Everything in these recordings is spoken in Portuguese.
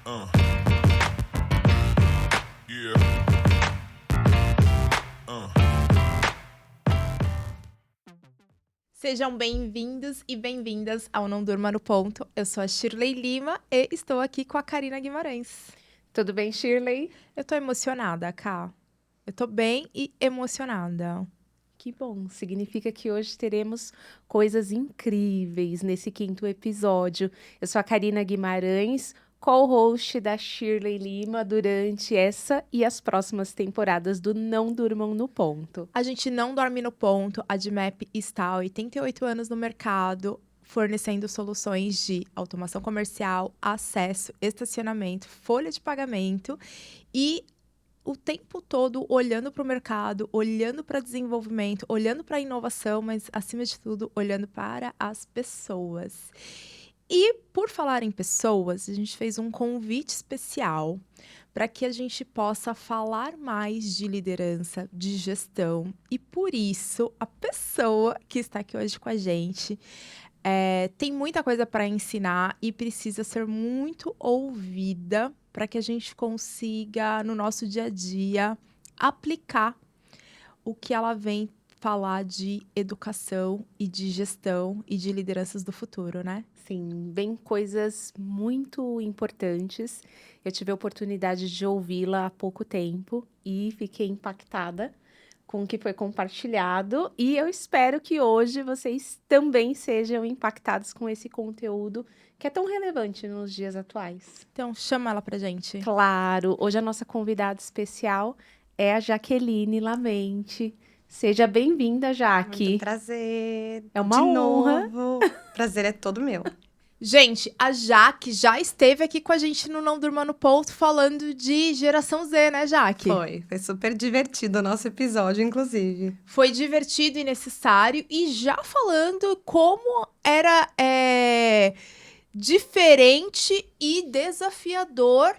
Uh. Yeah. Sejam bem-vindos e bem-vindas ao Não Durma no Ponto. Eu sou a Shirley Lima e estou aqui com a Karina Guimarães. Tudo bem, Shirley? Eu tô emocionada, Ká. Eu tô bem e emocionada. Que bom, significa que hoje teremos coisas incríveis nesse 5º episódio. Eu sou a Karina Guimarães, co-host da Shirley Lima durante essa e as próximas temporadas do Não Durmam no Ponto. A gente não dorme no ponto, a Admap está há 88 anos no mercado, fornecendo soluções de automação comercial, acesso, estacionamento, folha de pagamento e o tempo todo olhando para o mercado, olhando para desenvolvimento, olhando para a inovação, mas, acima de tudo, olhando para as pessoas. E, por falar em pessoas, a gente fez um convite especial para que a gente possa falar mais de liderança, de gestão. E, por isso, a pessoa que está aqui hoje com a gente tem muita coisa para ensinar e precisa ser muito ouvida para que a gente consiga, no nosso dia a dia, aplicar o que ela vem falar de educação e de gestão e de lideranças do futuro, né? Sim, vem coisas muito importantes. Eu tive a oportunidade de ouvi-la há pouco tempo e fiquei impactada com o que foi compartilhado. E eu espero que hoje vocês também sejam impactados com esse conteúdo que é tão relevante nos dias atuais. Então, chama ela pra gente. Claro, hoje a nossa convidada especial é a Jaqueline Lamente. Seja bem-vinda, Jaque. Muito prazer. É uma de honra. novo. Prazer é todo meu. Gente, a Jaque já esteve aqui com a gente no Não Durma no Ponto falando de geração Z, né, Jaque? Foi super divertido o nosso episódio, inclusive. Foi divertido e necessário. E já falando como era diferente e desafiador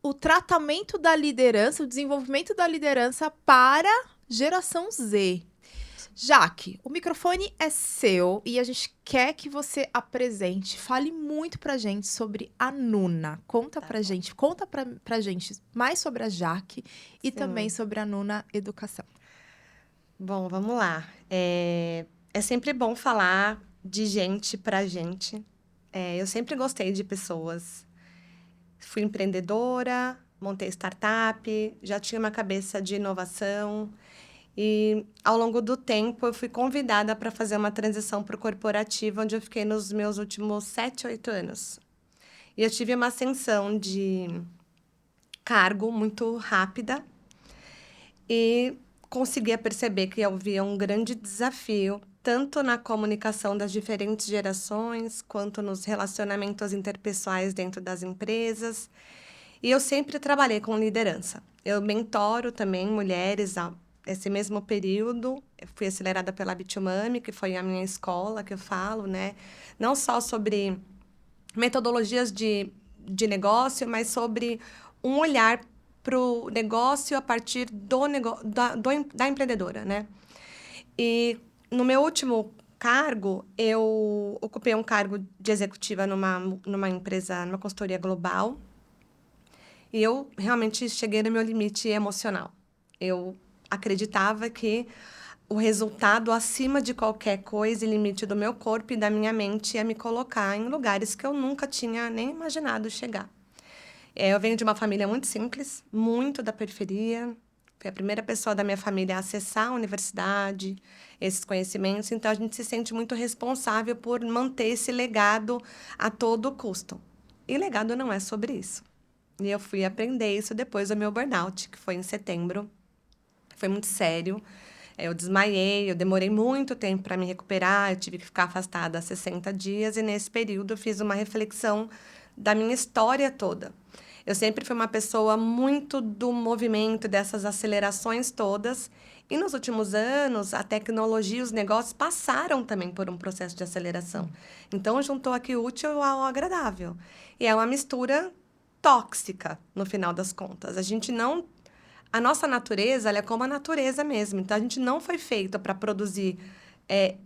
o tratamento da liderança, o desenvolvimento da liderança para geração Z. Jaque, o microfone é seu e a gente quer que você apresente, fale muito pra gente sobre a Nuna. Conta pra gente mais sobre a Jaque e Sim. também sobre a Nuna Educação. Bom, vamos lá. É sempre bom falar de gente pra gente. Eu sempre gostei de pessoas. Fui empreendedora, montei startup, já tinha uma cabeça de inovação. E, ao longo do tempo, eu fui convidada para fazer uma transição para o corporativo, onde eu fiquei nos meus últimos 7, 8 anos. E eu tive uma ascensão de cargo muito rápida e conseguia perceber que havia um grande desafio, tanto na comunicação das diferentes gerações, quanto nos relacionamentos interpessoais dentro das empresas. E eu sempre trabalhei com liderança. Eu mentoro também mulheres esse mesmo período. Eu fui acelerada pela Bitumami, que foi a minha escola, que eu falo, né? Não só sobre metodologias de negócio, mas sobre um olhar para o negócio a partir da empreendedora, né? E no meu último cargo, eu ocupei um cargo de executiva numa empresa, numa consultoria global. E eu realmente cheguei no meu limite emocional. Eu acreditava que o resultado acima de qualquer coisa e limite do meu corpo e da minha mente ia me colocar em lugares que eu nunca tinha nem imaginado chegar. Eu venho de uma família muito simples, muito da periferia. Fui a primeira pessoa da minha família a acessar a universidade, esses conhecimentos. Então, a gente se sente muito responsável por manter esse legado a todo custo. E legado não é sobre isso. E eu fui aprender isso depois do meu burnout, que foi em setembro. Foi muito sério. Eu desmaiei, eu demorei muito tempo para me recuperar, eu tive que ficar afastada há 60 dias. E, nesse período, eu fiz uma reflexão da minha história toda. Eu sempre fui uma pessoa muito do movimento, dessas acelerações todas. E, nos últimos anos, a tecnologia e os negócios passaram também por um processo de aceleração. Então, juntou aqui o útil ao agradável. E é uma mistura tóxica, no final das contas. A nossa natureza, ela é como a natureza mesmo. Então, a gente não foi feito para produzir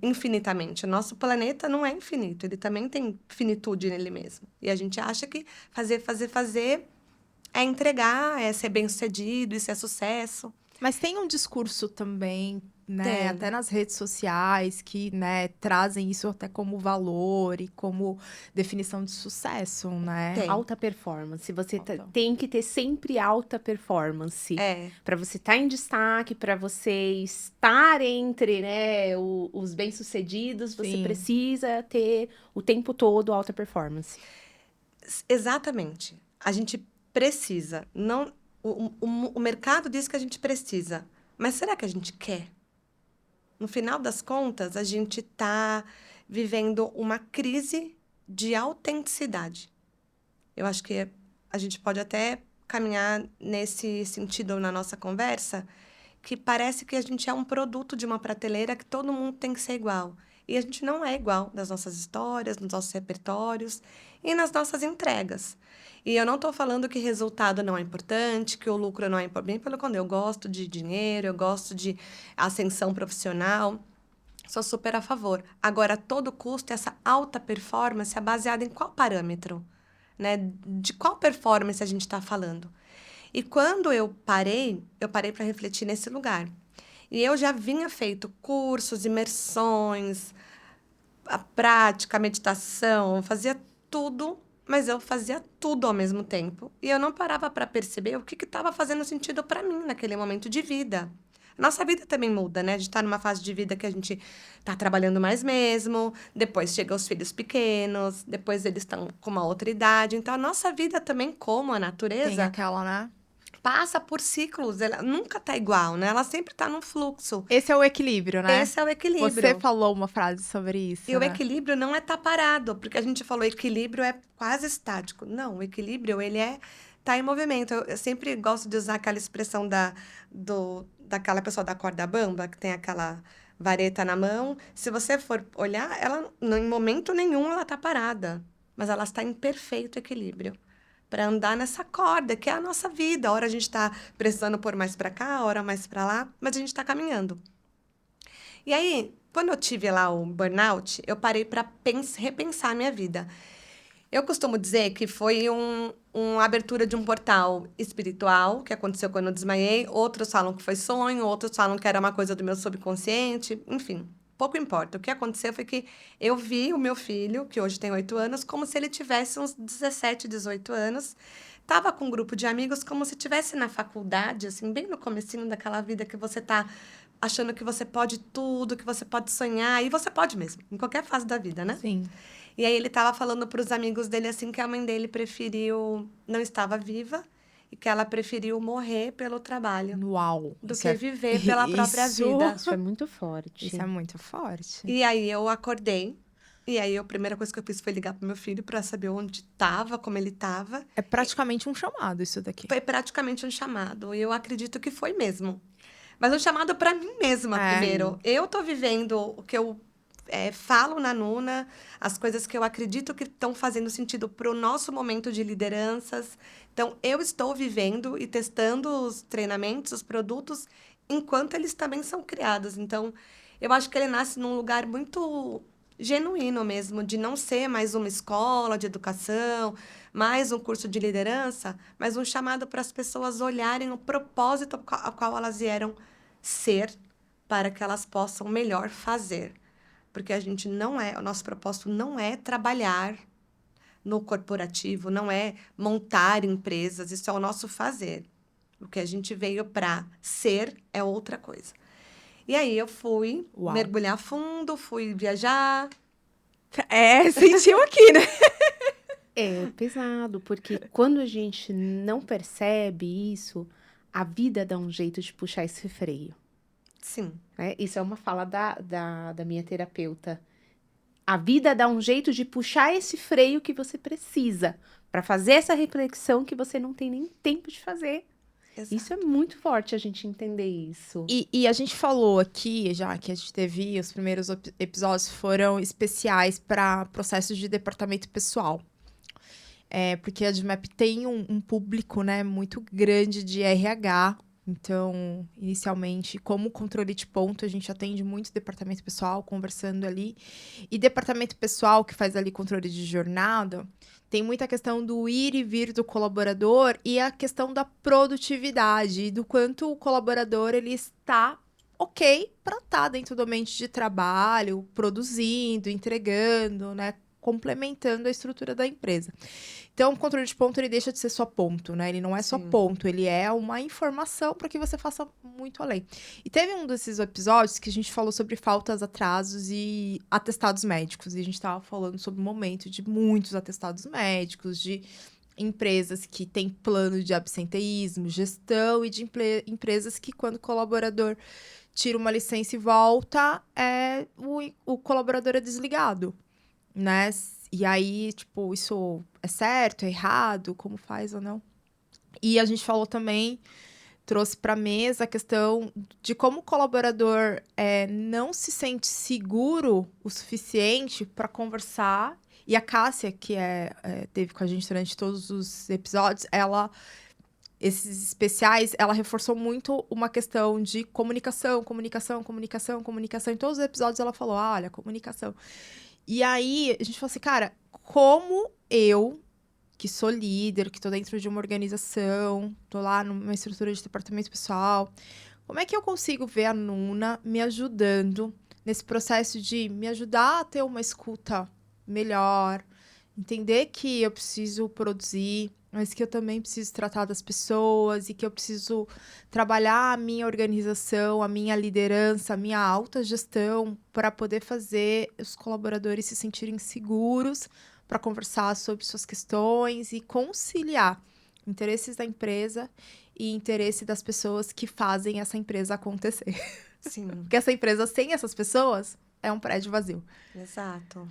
infinitamente. O nosso planeta não é infinito, ele também tem finitude nele mesmo. E a gente acha que fazer é entregar, é ser bem-sucedido, isso é sucesso. Mas tem um discurso também, né, Tem. até nas redes sociais, que, né, trazem isso até como valor e como definição de sucesso, né? Tem. Alta performance. Você Alta. tem que ter sempre alta performance. Para você estar em destaque, para você estar entre, né, os bem-sucedidos, você Sim. precisa ter o tempo todo alta performance. Exatamente. A gente precisa. Não, o mercado diz que a gente precisa. Mas será que a gente quer? No final das contas, a gente está vivendo uma crise de autenticidade. Eu acho que a gente pode até caminhar nesse sentido na nossa conversa, que parece que a gente é um produto de uma prateleira que todo mundo tem que ser igual. E a gente não é igual nas nossas histórias, nos nossos repertórios e nas nossas entregas. E eu não estou falando que resultado não é importante, que o lucro não é importante. Bem pelo contrário, eu gosto de dinheiro, eu gosto de ascensão profissional. Sou super a favor. Agora, a todo custo, essa alta performance é baseada em qual parâmetro? Né? De qual performance a gente está falando? E quando eu parei para refletir nesse lugar. E eu já vinha feito cursos, imersões, a prática, a meditação, eu fazia tudo, mas eu fazia tudo ao mesmo tempo. E eu não parava para perceber o que estava fazendo sentido para mim naquele momento de vida. Nossa vida também muda, né? A gente tá numa fase de vida que a gente tá trabalhando mais mesmo, depois chegam os filhos pequenos, depois eles estão com uma outra idade. Então, a nossa vida também, como a Tem natureza, aquela, né? passa por ciclos. Ela nunca tá igual, né? Ela sempre tá num fluxo. Esse é o equilíbrio, né? Esse é o equilíbrio. Você falou uma frase sobre isso, E o né? equilíbrio não é estar parado, porque a gente falou equilíbrio é quase estático. Não, o equilíbrio, ele é tá em movimento. Eu sempre gosto de usar aquela expressão daquela pessoa da corda bamba, que tem aquela vareta na mão. Se você for olhar, ela, em momento nenhum, ela tá parada. Mas ela está em perfeito equilíbrio para andar nessa corda, que é a nossa vida. A hora a gente está precisando pôr mais para cá, a hora mais para lá, mas a gente está caminhando. E aí, quando eu tive lá o burnout, eu parei para repensar a minha vida. Eu costumo dizer que foi uma abertura de um portal espiritual, que aconteceu quando eu desmaiei. Outros falam que foi sonho, outros falam que era uma coisa do meu subconsciente. Enfim, pouco importa. O que aconteceu foi que eu vi o meu filho, que hoje tem 8 anos, como se ele tivesse uns 17, 18 anos. Tava com um grupo de amigos como se estivesse na faculdade, assim, bem no comecinho daquela vida que você tá achando que você pode tudo, que você pode sonhar. E você pode mesmo, em qualquer fase da vida, né? Sim. E aí ele estava falando para os amigos dele assim que a mãe dele não estava viva e que ela preferiu morrer pelo trabalho Uau. do Isso que viver pela própria vida. Isso é muito forte. Isso é muito forte. E aí eu acordei e aí a primeira coisa que eu fiz foi ligar pro meu filho para saber onde estava, como ele estava. É praticamente um chamado isso daqui. Foi praticamente um chamado e eu acredito que foi mesmo. Mas um chamado para mim mesma primeiro. Eu tô vivendo o que eu falo na Nuna, as coisas que eu acredito que estão fazendo sentido para o nosso momento de lideranças. Então, eu estou vivendo e testando os treinamentos, os produtos, enquanto eles também são criados. Então, eu acho que ele nasce num lugar muito genuíno mesmo, de não ser mais uma escola de educação, mais um curso de liderança, mas um chamado para as pessoas olharem o propósito ao qual elas vieram ser, para que elas possam melhor fazer. Porque o nosso propósito não é trabalhar no corporativo, não é montar empresas, isso é o nosso fazer. O que a gente veio para ser é outra coisa. E aí eu fui mergulhar fundo, fui viajar. Sentiu aqui, né? É pesado, porque quando a gente não percebe isso, a vida dá um jeito de puxar esse freio. Sim. Né? Isso é uma fala da minha terapeuta. A vida dá um jeito de puxar esse freio que você precisa para fazer essa reflexão que você não tem nem tempo de fazer. Exato. Isso é muito forte a gente entender isso. E a gente falou aqui, já que a gente teve os primeiros episódios foram especiais para processos de departamento pessoal. Porque a ADMAP tem um público, né, muito grande de RH Então, inicialmente, como controle de ponto, a gente atende muito departamento pessoal, conversando ali. E departamento pessoal, que faz ali controle de jornada, tem muita questão do ir e vir do colaborador e a questão da produtividade, do quanto o colaborador ele está ok para estar dentro do ambiente de trabalho, produzindo, entregando, né? Complementando a estrutura da empresa. Então, o controle de ponto, ele deixa de ser só ponto, né? Ele não é só Sim. ponto, ele é uma informação para que você faça muito além. E teve um desses episódios que a gente falou sobre faltas, atrasos e atestados médicos. E a gente estava falando sobre o momento de muitos atestados médicos, de empresas que têm plano de absenteísmo, gestão, e de empresas que, quando o colaborador tira uma licença e volta, o colaborador é desligado, né? E aí, tipo, isso é certo, é errado, como faz ou não? E a gente falou também, trouxe para a mesa a questão de como o colaborador não se sente seguro o suficiente para conversar. E a Cássia, que teve com a gente durante todos os episódios, esses especiais, ela reforçou muito uma questão de comunicação, comunicação, comunicação, comunicação. Em todos os episódios ela falou, olha, comunicação. E aí, a gente falou assim, cara, como eu, que sou líder, que tô dentro de uma organização, tô lá numa estrutura de departamento pessoal, como é que eu consigo ver a Nuna me ajudando nesse processo de me ajudar a ter uma escuta melhor, entender que eu preciso produzir, mas que eu também preciso tratar das pessoas e que eu preciso trabalhar a minha organização, a minha liderança, a minha alta gestão para poder fazer os colaboradores se sentirem seguros para conversar sobre suas questões e conciliar interesses da empresa e interesse das pessoas que fazem essa empresa acontecer. Sim, Porque essa empresa sem essas pessoas é um prédio vazio. exato.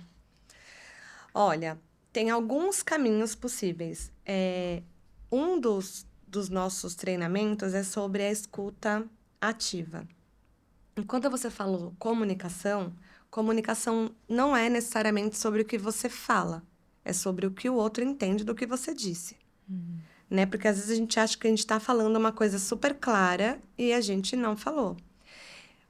Olha, tem alguns caminhos possíveis. Um dos nossos treinamentos é sobre a escuta ativa. E quando você falou comunicação, comunicação não é necessariamente sobre o que você fala, é sobre o que o outro entende do que você disse. Né? Porque às vezes a gente acha que a gente está falando uma coisa super clara e a gente não falou.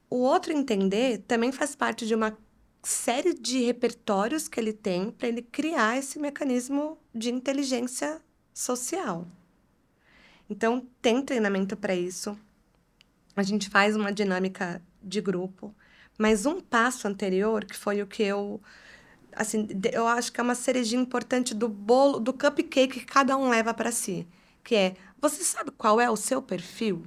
O outro entender também faz parte de uma série de repertórios que ele tem para ele criar esse mecanismo de inteligência social. Então, tem treinamento para isso. A gente faz uma dinâmica de grupo. Mas um passo anterior, que foi o que eu acho que é uma cerejinha importante do bolo, do cupcake que cada um leva para si, que é, você sabe qual é o seu perfil?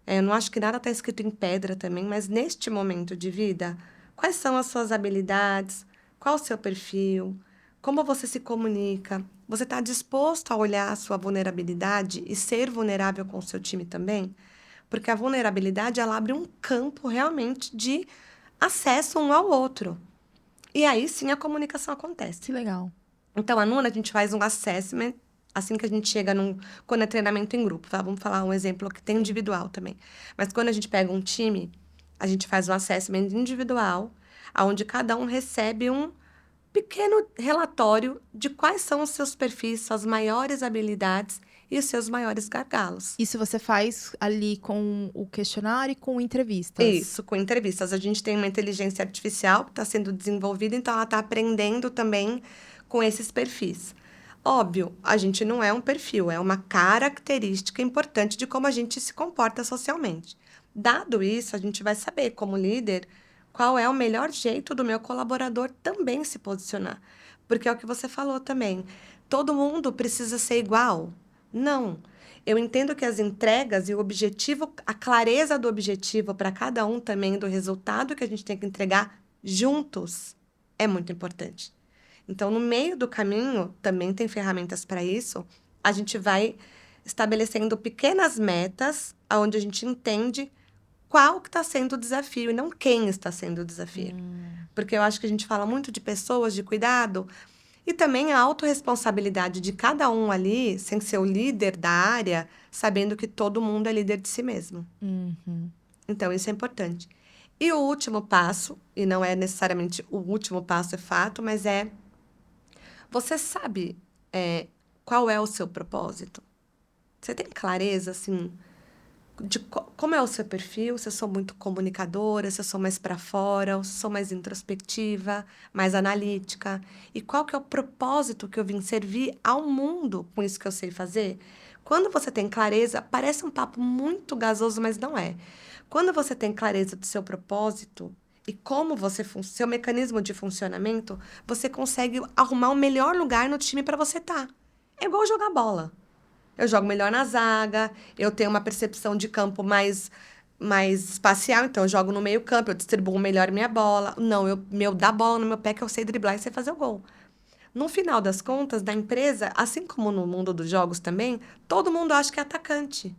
Eu não acho que nada está escrito em pedra também, mas neste momento de vida, quais são as suas habilidades? Qual o seu perfil? Como você se comunica? Você está disposto a olhar a sua vulnerabilidade e ser vulnerável com o seu time também? Porque a vulnerabilidade, ela abre um campo realmente de acesso um ao outro. E aí sim a comunicação acontece. Que legal. Então, a Nuna, a gente faz um assessment assim que a gente chega quando é treinamento em grupo, tá? Vamos falar um exemplo que tem individual também. Mas quando a gente pega um time, a gente faz um assessment individual, onde cada um recebe um pequeno relatório de quais são os seus perfis, suas maiores habilidades e os seus maiores gargalos. Isso você faz ali com o questionário e com entrevistas? Isso, com entrevistas. A gente tem uma inteligência artificial que está sendo desenvolvida, então ela está aprendendo também com esses perfis. Óbvio, a gente não é um perfil, é uma característica importante de como a gente se comporta socialmente. Dado isso, a gente vai saber, como líder, qual é o melhor jeito do meu colaborador também se posicionar. Porque é o que você falou também. Todo mundo precisa ser igual? Não. Eu entendo que as entregas e o objetivo, a clareza do objetivo para cada um também, do resultado que a gente tem que entregar juntos, é muito importante. Então, no meio do caminho, também tem ferramentas para isso, a gente vai estabelecendo pequenas metas, onde a gente entende qual que está sendo o desafio e não quem está sendo o desafio. Porque eu acho que a gente fala muito de pessoas, de cuidado, e também a autorresponsabilidade de cada um ali, sem ser o líder da área, sabendo que todo mundo é líder de si mesmo. Então, isso é importante. E o último passo, e não é necessariamente o último passo, é fato, mas você sabe qual é o seu propósito? Você tem clareza, assim, como é o seu perfil, se eu sou muito comunicadora, se eu sou mais para fora, ou se eu sou mais introspectiva, mais analítica. E qual que é o propósito que eu vim servir ao mundo com isso que eu sei fazer? Quando você tem clareza, parece um papo muito gasoso, mas não é. Quando você tem clareza do seu propósito e como você seu mecanismo de funcionamento, você consegue arrumar o melhor lugar no time para você estar. É igual jogar bola. Eu jogo melhor na zaga, eu tenho uma percepção de campo mais espacial, então eu jogo no meio campo, eu distribuo melhor minha bola. Não, eu dá bola no meu pé que eu sei driblar e sei fazer o gol. No final das contas, da empresa, assim como no mundo dos jogos também, todo mundo acha que é atacante.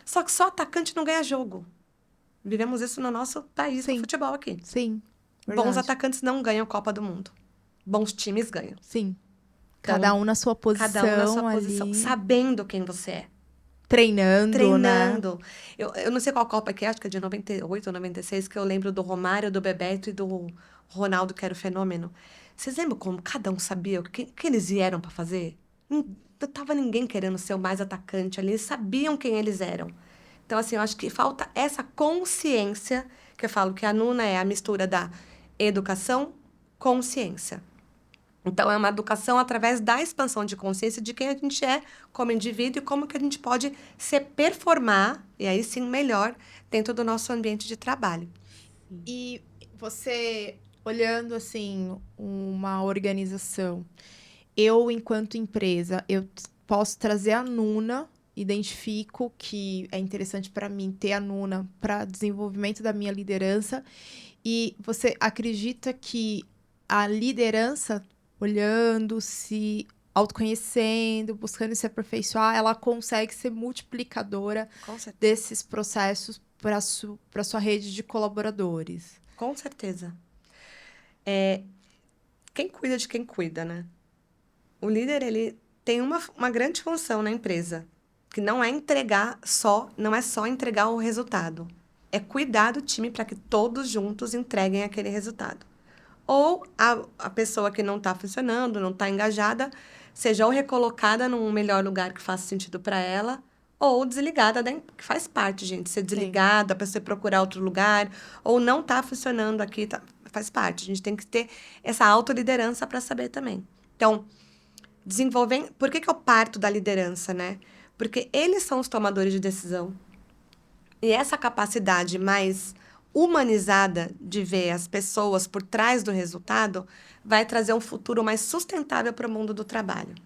Só que só atacante não ganha jogo. Vivemos isso no nosso país, no Sim. futebol aqui. Sim. Bons Verdade. atacantes não ganham Copa do Mundo. Bons times ganham. Sim. Então, Cada um na sua posição cada um na sua posição, ali, sabendo quem você é. treinando, né? Treinando. Eu não sei qual Copa que é, acho que é de 98 ou 96, que eu lembro do Romário, do Bebeto e do Ronaldo, que era o fenômeno. Vocês lembram como cada um sabia o que eles vieram para fazer? Não tava ninguém querendo ser o mais atacante ali, eles sabiam quem eles eram. Então, assim, eu acho que falta essa consciência, que eu falo que a Nuna é a mistura da educação com ciência. Então, é uma educação através da expansão de consciência de quem a gente é como indivíduo e como que a gente pode se performar, e aí sim, melhor, dentro do nosso ambiente de trabalho. E você, olhando, assim, uma organização, eu, enquanto empresa, eu posso trazer a Nuna, identifico que é interessante para mim ter a Nuna para desenvolvimento da minha liderança, e você acredita que a liderança, olhando, se autoconhecendo, buscando se aperfeiçoar, ela consegue ser multiplicadora Com certeza. desses processos para sua rede de colaboradores? Com certeza. Quem cuida de quem cuida, né? O líder, ele tem uma grande função na empresa, que não é não é só entregar o resultado. É cuidar do time para que todos juntos entreguem aquele resultado. Ou a pessoa que não está funcionando, não está engajada, seja ou recolocada num melhor lugar que faça sentido para ela, ou desligada, que faz parte, gente. Ser desligada para você procurar outro lugar, ou não está funcionando aqui, faz parte. A gente tem que ter essa autoliderança para saber também. Então, por que eu parto da liderança, né? Porque eles são os tomadores de decisão. E essa capacidade mais humanizada de ver as pessoas por trás do resultado vai trazer um futuro mais sustentável para o mundo do trabalho.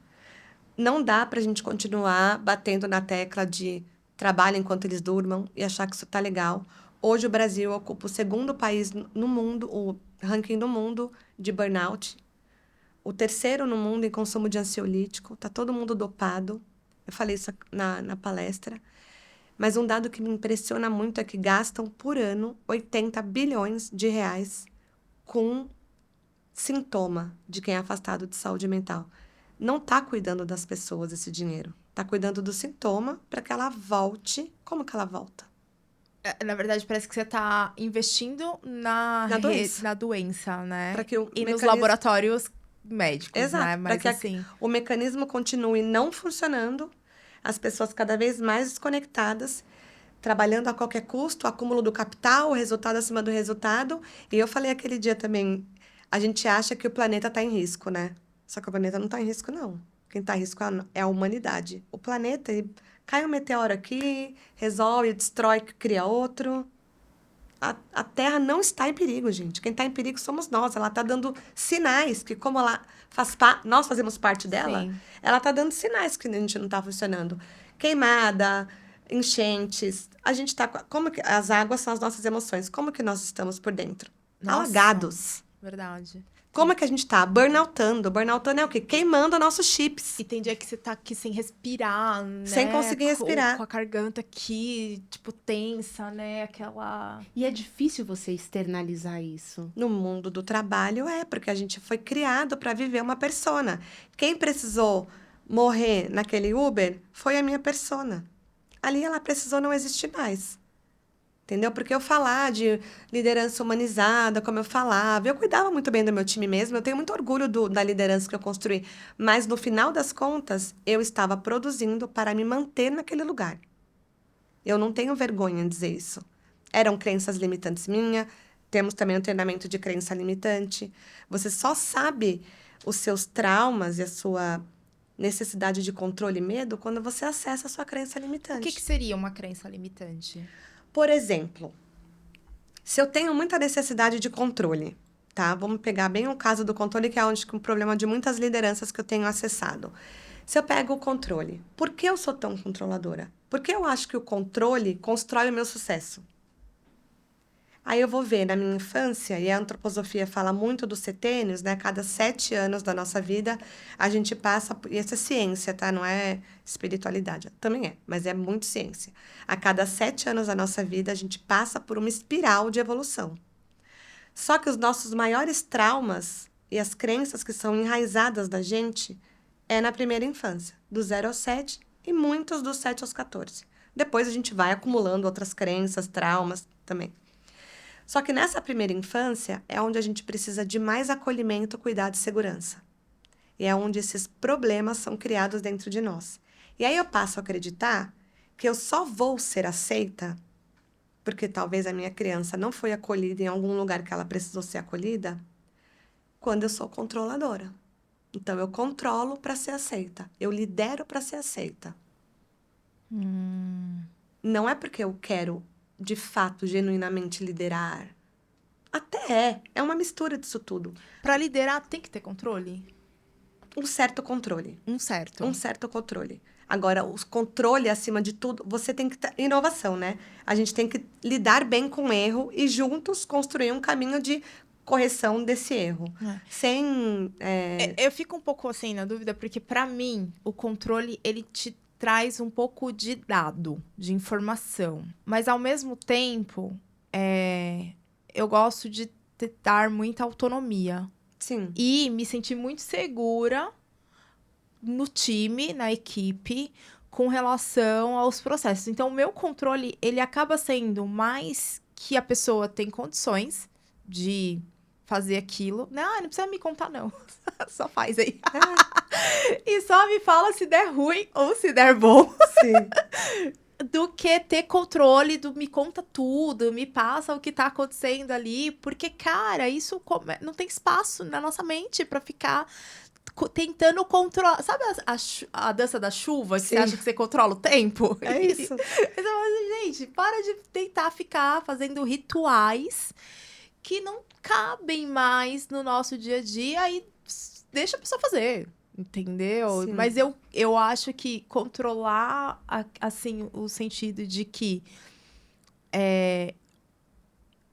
Não dá para a gente continuar batendo na tecla de trabalho enquanto eles durmam e achar que isso está legal. Hoje o Brasil ocupa o segundo país no mundo, o ranking do mundo de burnout. O terceiro no mundo em consumo de ansiolítico. Está todo mundo dopado. Eu falei isso na palestra. Mas um dado que me impressiona muito é que gastam por ano 80 bilhões de reais com sintoma de quem é afastado de saúde mental. Não está cuidando das pessoas esse dinheiro. Está cuidando do sintoma para que ela volte. Como que ela volta? Na verdade, parece que você está investindo na doença, né? Para que nos laboratórios médicos, Exato, né? Mas para que assim, o mecanismo continue não funcionando, as pessoas cada vez mais desconectadas, trabalhando a qualquer custo, o acúmulo do capital, o resultado acima do resultado. E eu falei aquele dia também, a gente acha que o planeta está em risco, né? Só que o planeta não está em risco, não. Quem está em risco é a humanidade. O planeta, cai um meteoro aqui, resolve, destrói, cria outro. A Terra não está em perigo, gente. Quem está em perigo somos nós. Ela está dando sinais que, como ela nós fazemos parte dela, sim. ela está dando sinais que a gente não está funcionando. Queimada, enchentes. A gente está. Como que as águas são as nossas emoções? Como que nós estamos por dentro? Nossa, Alagados. verdade. Como é que a gente está? Burnoutando. Burnoutando é o quê? Queimando nossos chips. E tem dia que você tá aqui sem respirar, né? Sem conseguir respirar. Com a garganta aqui, tipo, tensa, né? Aquela... E é difícil você externalizar isso. No mundo do trabalho porque a gente foi criado para viver uma persona. Quem precisou morrer naquele Uber foi a minha persona. Ali ela precisou não existir mais. Entendeu? Porque eu falar de liderança humanizada, como eu falava, eu cuidava muito bem do meu time mesmo, eu tenho muito orgulho da liderança que eu construí. Mas, no final das contas, eu estava produzindo para me manter naquele lugar. Eu não tenho vergonha em dizer isso. Eram crenças limitantes minhas. Temos também um treinamento de crença limitante. Você só sabe os seus traumas e a sua necessidade de controle e medo quando você acessa a sua crença O limitante. que seria uma crença limitante? Por exemplo, se eu tenho muita necessidade de controle, tá? Vamos pegar bem o caso do controle, que é onde o problema de muitas lideranças que eu tenho acessado. Se eu pego o controle, por que eu sou tão controladora? Porque eu acho que o controle constrói o meu sucesso. Aí eu vou ver na minha infância, e a antroposofia fala muito dos setênios, né? Cada 7 anos da nossa vida, a gente passa... E isso é ciência, tá? Não é espiritualidade. Também é, mas é muito ciência. A cada 7 anos da nossa vida, a gente passa por uma espiral de evolução. Só que os nossos maiores traumas e as crenças que são enraizadas da gente é na primeira infância, do 0 aos 7 e muitos dos 7 aos 14. Depois a gente vai acumulando outras crenças, traumas também. Só que nessa primeira infância é onde a gente precisa de mais acolhimento, cuidado e segurança. E é onde esses problemas são criados dentro de nós. E aí eu passo a acreditar que eu só vou ser aceita porque talvez a minha criança não foi acolhida em algum lugar que ela precisou ser acolhida, quando eu sou controladora. Então, eu controlo para ser aceita. Eu lidero para ser aceita. Não é porque eu quero, de fato, genuinamente liderar. Até é uma mistura disso tudo. Pra liderar, tem que ter controle? Um certo controle. Um certo. Um certo controle. Agora, o controle, acima de tudo, você tem que... Inovação, né? A gente tem que lidar bem com o erro e juntos construir um caminho de correção desse erro. Sem... Eu fico um pouco assim na dúvida, porque pra mim, o controle, ele te traz um pouco de dado, de informação. Mas, ao mesmo tempo, eu gosto de dar muita autonomia. Sim. E me sentir muito segura no time, na equipe, com relação aos processos. Então, o meu controle, ele acaba sendo mais que a pessoa tem condições de fazer aquilo. Não precisa me contar, não. Só faz aí. E só me fala se der ruim ou se der bom. Sim. Do que ter controle do me conta tudo, me passa o que tá acontecendo ali. Porque, cara, isso não tem espaço na nossa mente pra ficar tentando controlar. Sabe a dança da chuva? Que Sim. você acha que você controla o tempo? É isso. Você fala assim, gente, para de tentar ficar fazendo rituais que não cabem mais no nosso dia a dia e deixa a pessoa fazer. Entendeu? Sim. Mas eu acho que controlar, assim, o sentido de que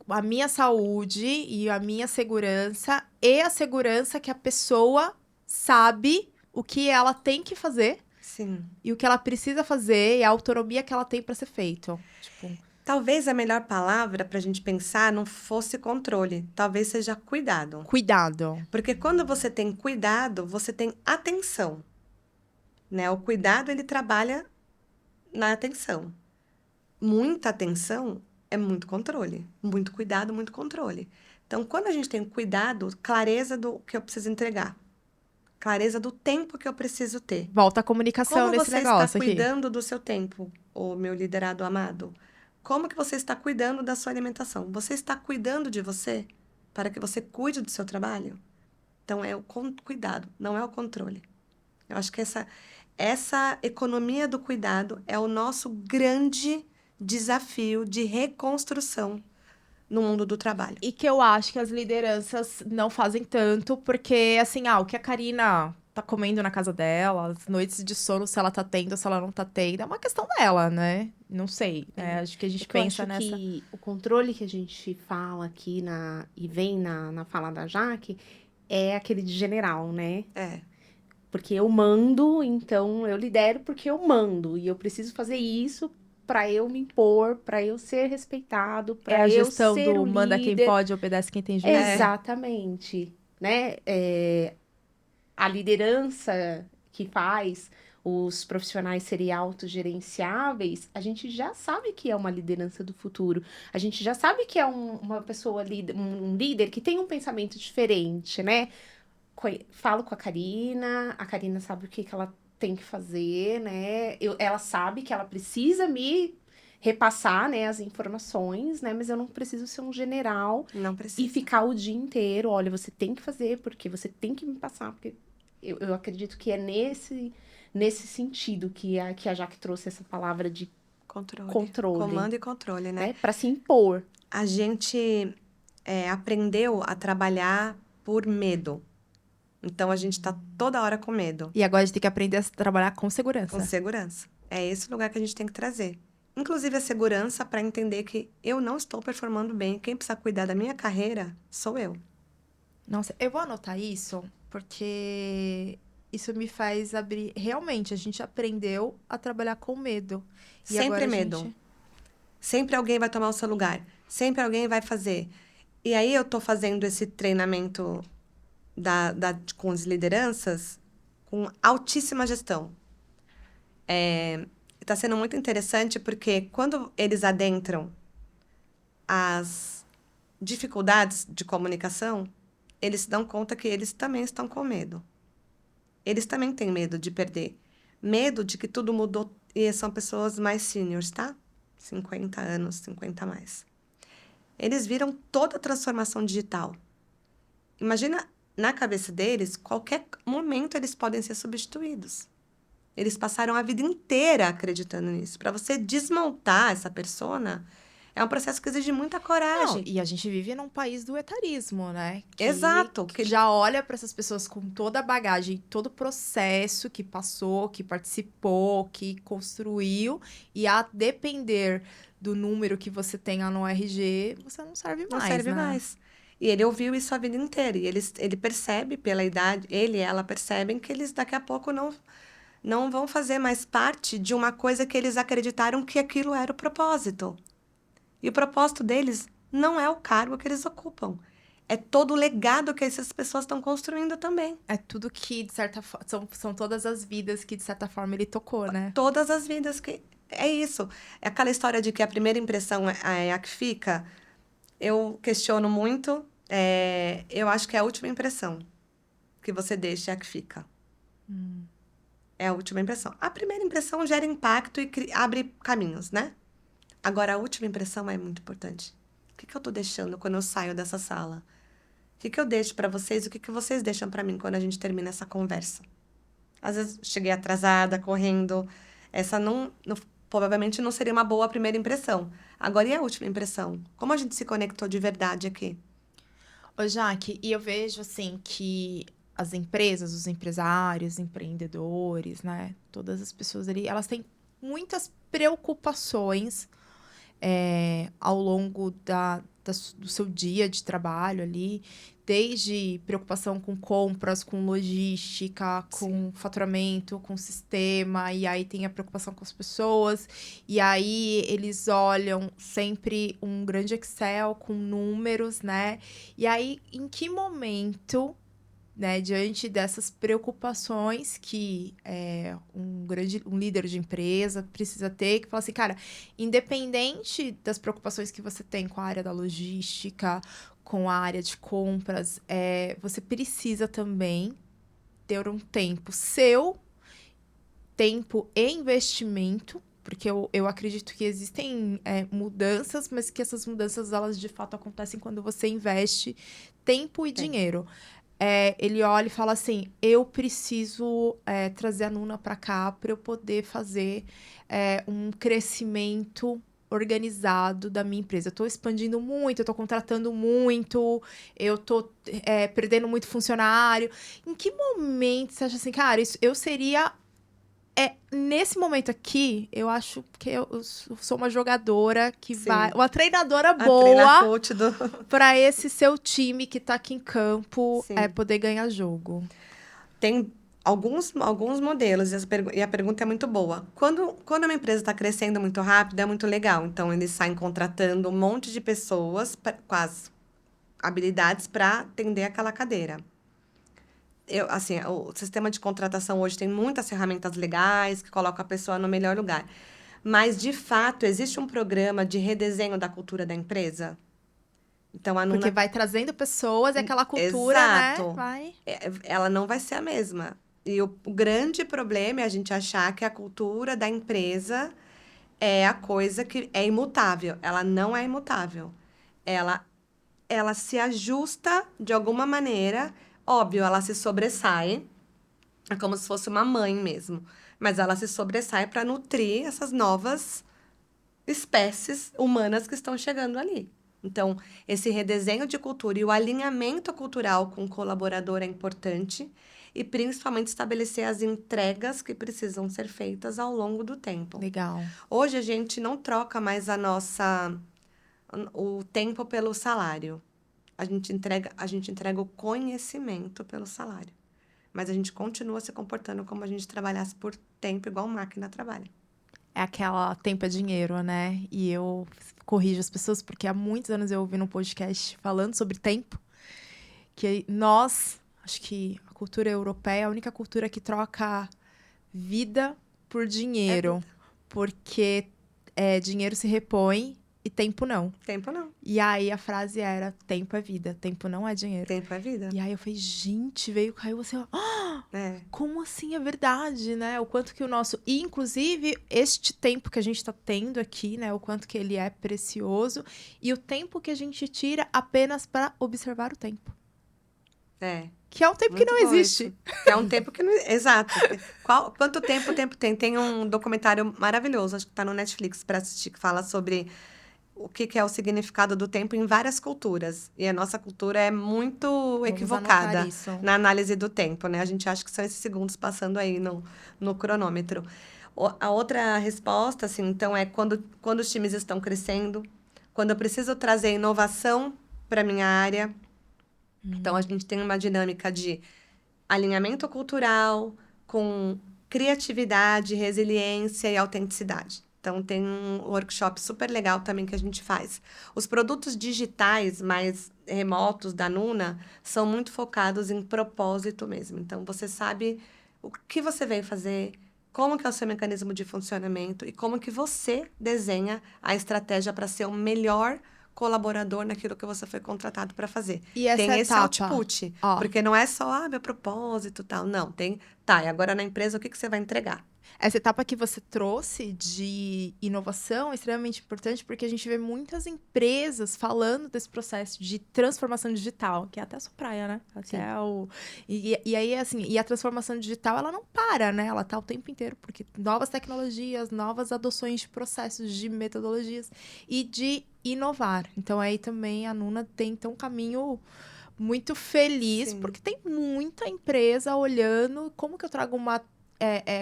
a minha saúde e a minha segurança e a segurança que a pessoa sabe o que ela tem que fazer Sim. e o que ela precisa fazer e a autonomia que ela tem para ser feito. Tipo, Talvez a melhor palavra pra gente pensar não fosse controle. Talvez seja cuidado. cuidado. Porque quando você tem cuidado, você tem atenção, né? O cuidado, ele trabalha na atenção. Muita atenção é muito controle. Muito cuidado, muito controle. Então, quando a gente tem cuidado, clareza do que eu preciso entregar. Clareza do tempo que eu preciso ter. Volta a comunicação Como nesse você está negócio aqui. cuidando do seu tempo, ô meu liderado amado? Como que você está cuidando da sua alimentação? Você está cuidando de você para que você cuide do seu trabalho? Então, é o cuidado, não é o controle. Eu acho que essa economia do cuidado é o nosso grande desafio de reconstrução no mundo do trabalho. E que eu acho que as lideranças não fazem tanto, porque, assim, o que a Karina tá comendo na casa dela, as noites de sono, se ela tá tendo, se ela não tá tendo, é uma questão dela, né? Não sei, né? Acho que a gente pensa eu acho nessa... que o controle que a gente fala aqui e vem na fala da Jaque é aquele de general, né? É, Porque eu mando, então eu lidero porque eu mando. E eu preciso fazer isso para eu me impor, para eu ser respeitado, É para a eu gestão ser do o manda quem líder. pode, obedece quem tem juízo. Exatamente, né? A liderança que faz os profissionais serem autogerenciáveis, a gente já sabe que é uma liderança do futuro. A gente já sabe que é uma pessoa, um líder que tem um pensamento diferente, né? Falo com a Karina sabe o que ela tem que fazer, né? Ela sabe que ela precisa me repassar, né, as informações, né, mas eu não preciso ser um general Não e precisa. ficar o dia inteiro, olha, você tem que fazer, porque você tem que me passar, porque eu acredito que é nesse sentido que a Jaque trouxe essa palavra de controle, Comando e controle, né? né, para se impor. A gente aprendeu a trabalhar por medo. Então, a gente tá toda hora com medo. E agora a gente tem que aprender a trabalhar com Com segurança. segurança. É esse lugar que a gente tem que trazer. Inclusive a segurança para entender que eu não estou performando bem. Quem precisa cuidar da minha carreira sou eu. Nossa, eu vou anotar isso, porque isso me faz abrir. Realmente, a gente aprendeu a trabalhar com medo. E Sempre agora a medo. gente. Sempre alguém vai tomar o seu lugar. Sempre alguém vai fazer. E aí eu tô fazendo esse treinamento com as lideranças com altíssima gestão. Está sendo muito interessante porque quando eles adentram as dificuldades de comunicação, eles se dão conta que eles também estão com medo. Eles também têm medo de perder. Medo de que tudo mudou. E são pessoas mais seniors, tá? 50 anos, 50 a mais. Eles viram toda a transformação digital. Imagina, na cabeça deles, qualquer momento eles podem ser substituídos. Eles passaram a vida inteira acreditando nisso. Para você desmontar essa persona, é um processo que exige muita Não, coragem. e a gente vive num país do etarismo, né? Exato. Que já olha para essas pessoas com toda a bagagem, todo o processo que passou, que participou, que construiu, e a depender do número que você tenha no RG, você não serve Não mais, serve né? mais. E ele ouviu isso a vida inteira. E ele percebe pela idade, ele e ela percebem que eles daqui a pouco não vão fazer mais parte de uma coisa que eles acreditaram que aquilo era o propósito. E o propósito deles não é o cargo que eles ocupam. É todo o legado que essas pessoas estão construindo também. É tudo que, de certa forma, são todas as vidas que, de certa forma, ele tocou, né? Todas as vidas que... É isso. É aquela história de que a primeira impressão é a que fica. Eu questiono muito. Eu acho que é a última impressão que você deixa é a que fica. É a última impressão. A primeira impressão gera impacto e abre caminhos, né? Agora, a última impressão é muito importante. O que eu tô deixando quando eu saio dessa sala? O que eu deixo para vocês? O que vocês deixam para mim quando a gente termina essa conversa? Às vezes, cheguei atrasada, correndo. Essa provavelmente não seria uma boa primeira impressão. Agora, e a última impressão? Como a gente se conectou de verdade aqui? Ô, Jaque, e eu vejo, assim, que as empresas, os empresários, empreendedores, né? Todas as pessoas ali, elas têm muitas preocupações ao longo do seu dia de trabalho ali, desde preocupação com compras, com logística, com faturamento, com sistema, e aí tem a preocupação com as pessoas, e aí eles olham sempre um grande Excel com números, né? E aí, em que momento, né, diante dessas preocupações que um líder de empresa precisa ter, que fala assim, cara, independente das preocupações que você tem com a área da logística, com a área de compras, você precisa também ter um tempo e investimento, porque eu acredito que existem mudanças, mas que essas mudanças, elas de fato acontecem quando você investe tempo e dinheiro. Ele olha e fala assim, eu preciso trazer a Nuna para cá para eu poder fazer um crescimento organizado da minha empresa. Eu estou expandindo muito, eu estou contratando muito, eu estou perdendo muito funcionário. Em que momento você acha assim, cara, eu seria... nesse momento aqui, eu acho que eu sou uma jogadora que vai... Uma treinadora boa para esse seu time que tá aqui em campo poder ganhar jogo. Tem alguns modelos e a pergunta é muito boa. Quando uma empresa está crescendo muito rápido, é muito legal. Então, eles saem contratando um monte de pessoas com as habilidades para atender aquela cadeira. O sistema de contratação hoje tem muitas ferramentas legais que colocam a pessoa no melhor lugar. Mas, de fato, existe um programa de redesenho da cultura da empresa? Então, a Nuna... Porque vai trazendo pessoas e aquela cultura, né? Ela não vai ser a mesma. E o grande problema é a gente achar que a cultura da empresa é a coisa que é imutável. Ela não é imutável. Ela se ajusta de alguma maneira. Óbvio, ela se sobressai. É como se fosse uma mãe mesmo. Mas ela se sobressai para nutrir essas novas espécies humanas que estão chegando ali. Então, esse redesenho de cultura e o alinhamento cultural com o colaborador é importante e principalmente estabelecer as entregas que precisam ser feitas ao longo do tempo. Legal. Hoje a gente não troca mais o tempo pelo salário. A gente entrega o conhecimento pelo salário. Mas a gente continua se comportando como a gente trabalhasse por tempo, igual máquina trabalha. É aquela tempo é dinheiro, né? E eu corrijo as pessoas, porque há muitos anos eu ouvi num podcast falando sobre tempo, que nós, acho que a cultura europeia é a única cultura que troca vida por dinheiro. Porque dinheiro se repõe e tempo não. Tempo não. E aí a frase era, tempo é vida, tempo não é dinheiro. Tempo é vida. E aí eu falei, gente, caiu assim, ó, É. como assim é verdade, né? O quanto que o nosso... E, inclusive, este tempo que a gente tá tendo aqui, né? O quanto que ele é precioso. E o tempo que a gente tira apenas para observar o tempo. É. Que é um tempo que Muito não bom existe. isso. Que é um tempo que não... Exato. Quanto tempo o tempo tem? Tem um documentário maravilhoso, acho que tá no Netflix para assistir, que fala sobre o que é o significado do tempo em várias culturas. E a nossa cultura é muito Vamos equivocada anotar isso. na análise do tempo, né? A gente acha que são esses segundos passando aí no cronômetro. A outra resposta, assim, então, é quando os times estão crescendo, quando eu preciso trazer inovação para minha área. Então, a gente tem uma dinâmica de alinhamento cultural com criatividade, resiliência e autenticidade. Então, tem um workshop super legal também que a gente faz. Os produtos digitais mais remotos da Nuna são muito focados em propósito mesmo. Então, você sabe o que você veio fazer, como que é o seu mecanismo de funcionamento e como que você desenha a estratégia para ser o melhor colaborador naquilo que você foi contratado para fazer. E essa Tem esse etapa, output, ó. porque não é só, meu propósito e tal. Não, tem... Tá, e agora na empresa, o que você vai entregar? Essa etapa que você trouxe de inovação é extremamente importante porque a gente vê muitas empresas falando desse processo de transformação digital, que é até a sua praia, né? Sim. E aí, assim, e a transformação digital, ela não para, né? Ela tá o tempo inteiro, porque novas tecnologias, novas adoções de processos, de metodologias e de inovar. Então, aí também a Nuna tem então um caminho muito feliz, Sim. porque tem muita empresa olhando como que eu trago uma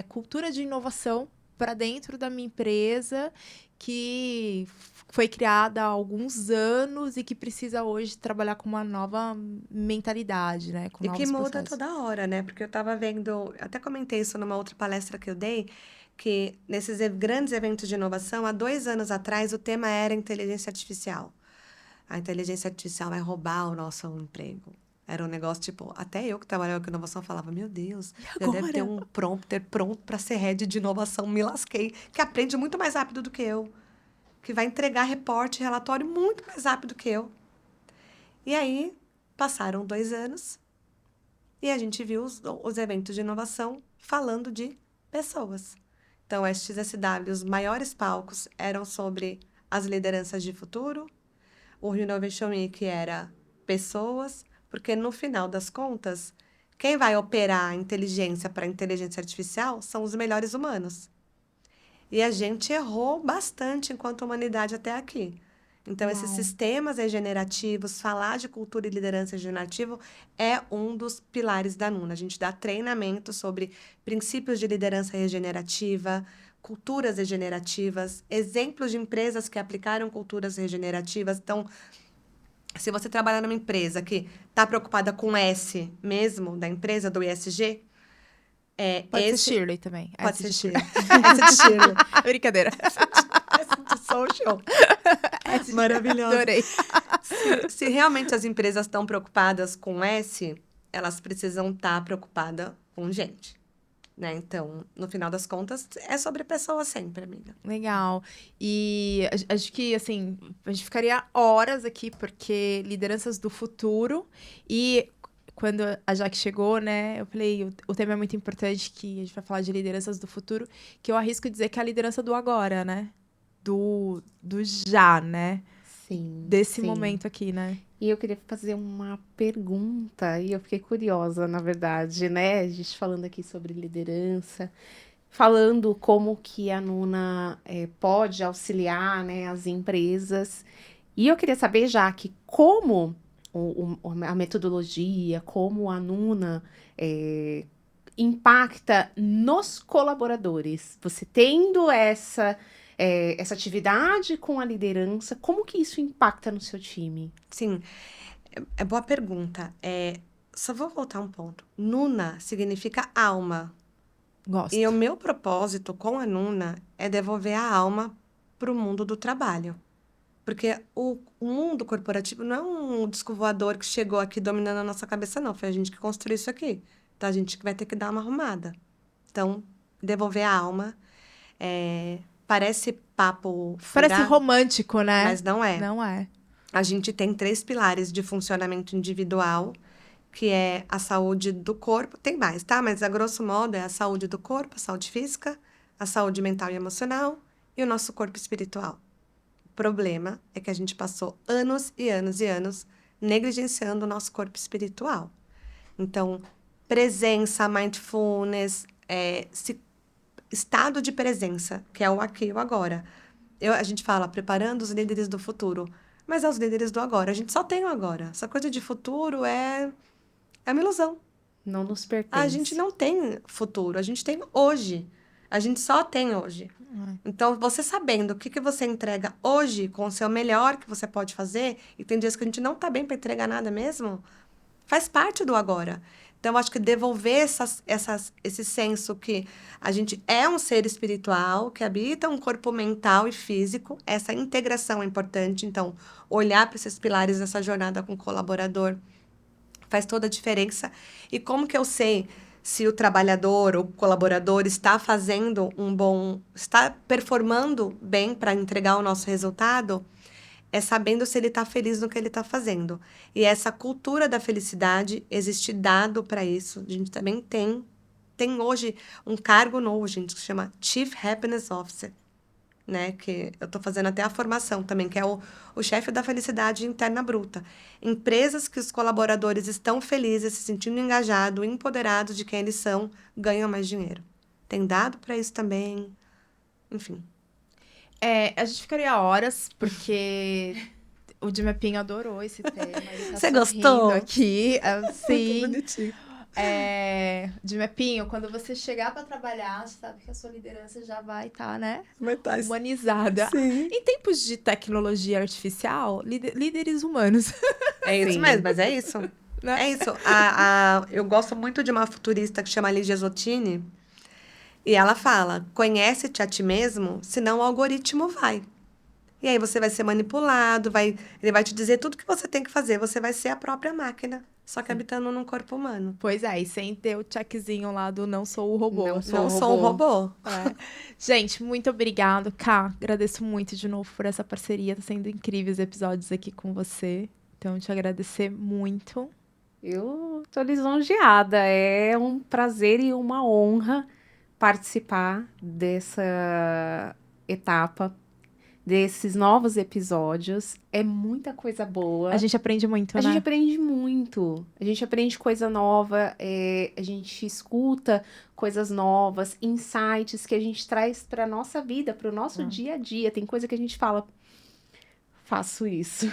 cultura de inovação para dentro da minha empresa que foi criada há alguns anos e que precisa hoje trabalhar com uma nova mentalidade, né? Com E que novos muda processos. toda hora, né? Porque eu estava vendo, até comentei isso numa outra palestra que eu dei, que nesses grandes eventos de inovação, há 2 anos atrás, o tema era inteligência artificial. A inteligência artificial vai roubar o nosso emprego. Era um negócio, tipo, até eu que trabalhava com inovação falava, meu Deus, já deve ter um prompter pronto para ser head de inovação, me lasquei, que aprende muito mais rápido do que eu, que vai entregar reporte, relatório muito mais rápido que eu. E aí, passaram 2 anos e a gente viu os eventos de inovação falando de pessoas. Então, a XSW, os maiores palcos eram sobre as lideranças de futuro, o Innovation Week era pessoas, porque no final das contas, quem vai operar a inteligência para a inteligência artificial são os melhores humanos. E a gente errou bastante enquanto humanidade até aqui. Então, esses sistemas regenerativos, falar de cultura e liderança regenerativa é um dos pilares da Nuna. A gente dá treinamento sobre princípios de liderança regenerativa, culturas regenerativas, exemplos de empresas que aplicaram culturas regenerativas. Então, se você trabalha numa empresa que está preocupada com o S mesmo, da empresa, do ESG, Pode ser Shirley também. Pode S de ser Shirley. S de Shirley. Brincadeira. S de social. Maravilhosa. Adorei. Se realmente as empresas estão preocupadas com S, elas precisam estar preocupadas com gente. Né? Então, no final das contas, é sobre pessoas sempre, amiga. Legal. E acho que, assim, a gente ficaria horas aqui, porque lideranças do futuro. E quando a Jaque chegou, né, eu falei, o tema é muito importante, que a gente vai falar de lideranças do futuro, que eu arrisco dizer que é a liderança do agora, né? do já, né? Sim, Desse sim. momento aqui, né? E eu queria fazer uma pergunta, e eu fiquei curiosa, na verdade, né? A gente falando aqui sobre liderança, falando como que a Nuna pode auxiliar, né, as empresas. E eu queria saber, já que como a metodologia, como a Nuna impacta nos colaboradores. Você tendo essa atividade com a liderança, como que isso impacta no seu time? Sim, é boa pergunta. Só vou voltar um ponto. Nuna significa alma. Gosto. E o meu propósito com a Nuna é devolver a alma para o mundo do trabalho. Porque o mundo corporativo não é um disco voador que chegou aqui dominando a nossa cabeça, não. Foi a gente que construiu isso aqui. Então, a gente que vai ter que dar uma arrumada. Então, devolver a alma. Parece papo Parece furado, romântico, né? mas não é. Não é. A gente tem 3 pilares de funcionamento individual, que é a saúde do corpo. Tem mais, tá? Mas, a grosso modo, é a saúde do corpo, a saúde física, a saúde mental e emocional e o nosso corpo espiritual. O problema é que a gente passou anos e anos e anos negligenciando o nosso corpo espiritual. Então, presença, mindfulness, estado de presença, que é o aqui e o agora. A gente fala preparando os líderes do futuro, mas é os líderes do agora. A gente só tem o agora. Essa coisa de futuro é uma ilusão. Não nos A gente pertence. não tem futuro, a gente tem hoje. A gente só tem hoje. Então, você sabendo o que você entrega hoje com o seu melhor que você pode fazer, e tem dias que a gente não tá bem para entregar nada mesmo, faz parte do agora. Então, eu acho que devolver esse senso que a gente é um ser espiritual, que habita um corpo mental e físico, essa integração é importante. Então, olhar para esses pilares nessa jornada com o colaborador faz toda a diferença. E como que eu sei se o trabalhador ou colaborador está está performando bem para entregar o nosso resultado? É sabendo se ele está feliz no que ele está fazendo. E essa cultura da felicidade, existe dado para isso. A gente também tem hoje um cargo novo, gente, que se chama Chief Happiness Officer, né? Que eu estou fazendo até a formação também, que é o chefe da felicidade interna bruta. Empresas que os colaboradores estão felizes, se sentindo engajados, empoderados de quem eles são, ganham mais dinheiro. Tem dado para isso também. Enfim. A gente ficaria horas, porque o Di Mapping adorou esse tema. Ele tá Você sorrindo gostou? aqui, Muito assim. bonitinho. Di Mappinho, quando você chegar para trabalhar, você sabe que a sua liderança já vai estar, né? Humanizada. Sim. Em tempos de tecnologia artificial, líderes humanos. É isso Sim. mesmo, mas é isso. Né? É isso. Eu gosto muito de uma futurista que chama Ligia Zottini. E ela fala: conhece-te a ti mesmo, senão o algoritmo vai. E aí você vai ser manipulado, ele vai te dizer tudo que você tem que fazer. Você vai ser a própria máquina, só que habitando num corpo humano. Pois é, e sem ter o checkzinho lá do não sou o robô. Não Não sou um robô. É. Gente, muito obrigado, Ká. Agradeço muito de novo por essa parceria. Tá sendo incríveis episódios aqui com você. Então, te agradecer muito. Eu tô lisonjeada. É um prazer e uma honra participar dessa etapa, desses novos episódios. É muita coisa boa. A gente aprende muito, A né? gente aprende muito. A gente aprende coisa nova, a gente escuta coisas novas, insights que a gente traz para nossa vida, para o nosso dia a dia. Tem coisa que a gente fala, faço isso.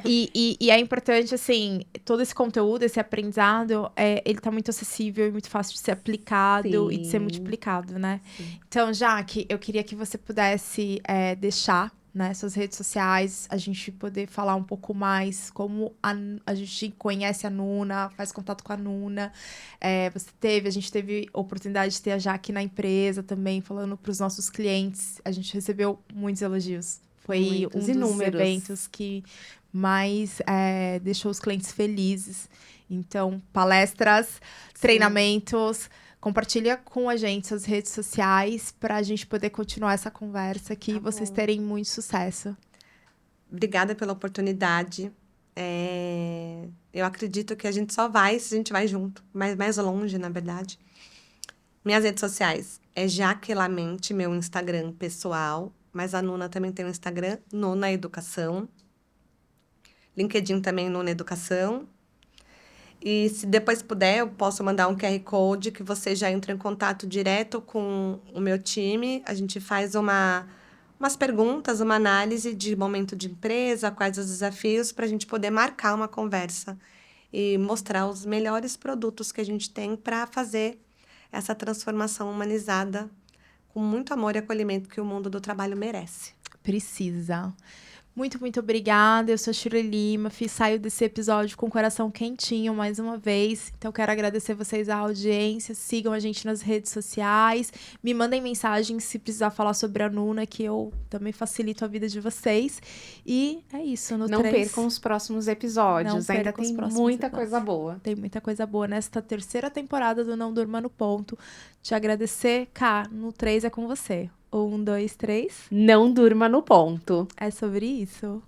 E é importante, assim, todo esse conteúdo, esse aprendizado, ele tá muito acessível e muito fácil de ser aplicado e de ser Sim. multiplicado, né? Sim. Então, Jaque, eu queria que você pudesse deixar, né, suas redes sociais, a gente poder falar um pouco mais como a gente conhece a Nuna, faz contato com a Nuna. A gente teve a oportunidade de ter a Jaque na empresa também, falando para os nossos clientes. A gente recebeu muitos elogios. Foi Muitos, um dos inúmeros. eventos que mais deixou os clientes felizes. Então, palestras, treinamentos, compartilha com a gente suas redes sociais para a gente poder continuar essa conversa aqui e vocês terem muito sucesso. Obrigada pela oportunidade. Eu acredito que a gente só vai se a gente vai junto, mais longe, na verdade. Minhas redes sociais é Jaquelamente, meu Instagram pessoal, mas a Nuna também tem um Instagram, Nuna Educação. LinkedIn também, Nuna Educação. E se depois puder, eu posso mandar um QR Code que você já entra em contato direto com o meu time. A gente faz umas perguntas, uma análise de momento de empresa, quais os desafios, para a gente poder marcar uma conversa e mostrar os melhores produtos que a gente tem para fazer essa transformação humanizada com muito amor e acolhimento que o mundo do trabalho merece. Precisa. Muito, muito obrigada. Eu sou a Shirley Lima. Saio desse episódio com o coração quentinho mais uma vez. Então, quero agradecer vocês a audiência. Sigam a gente nas redes sociais. Me mandem mensagens se precisar falar sobre a Nuna, que eu também facilito a vida de vocês. E é isso. Não percam os próximos episódios. Ainda tem muita coisa boa. Tem muita coisa boa nesta 3ª temporada do Não Durma no Ponto. Te agradecer. Cá, no 3 é com você. 1, 2, 3. Não durma no ponto. É sobre isso.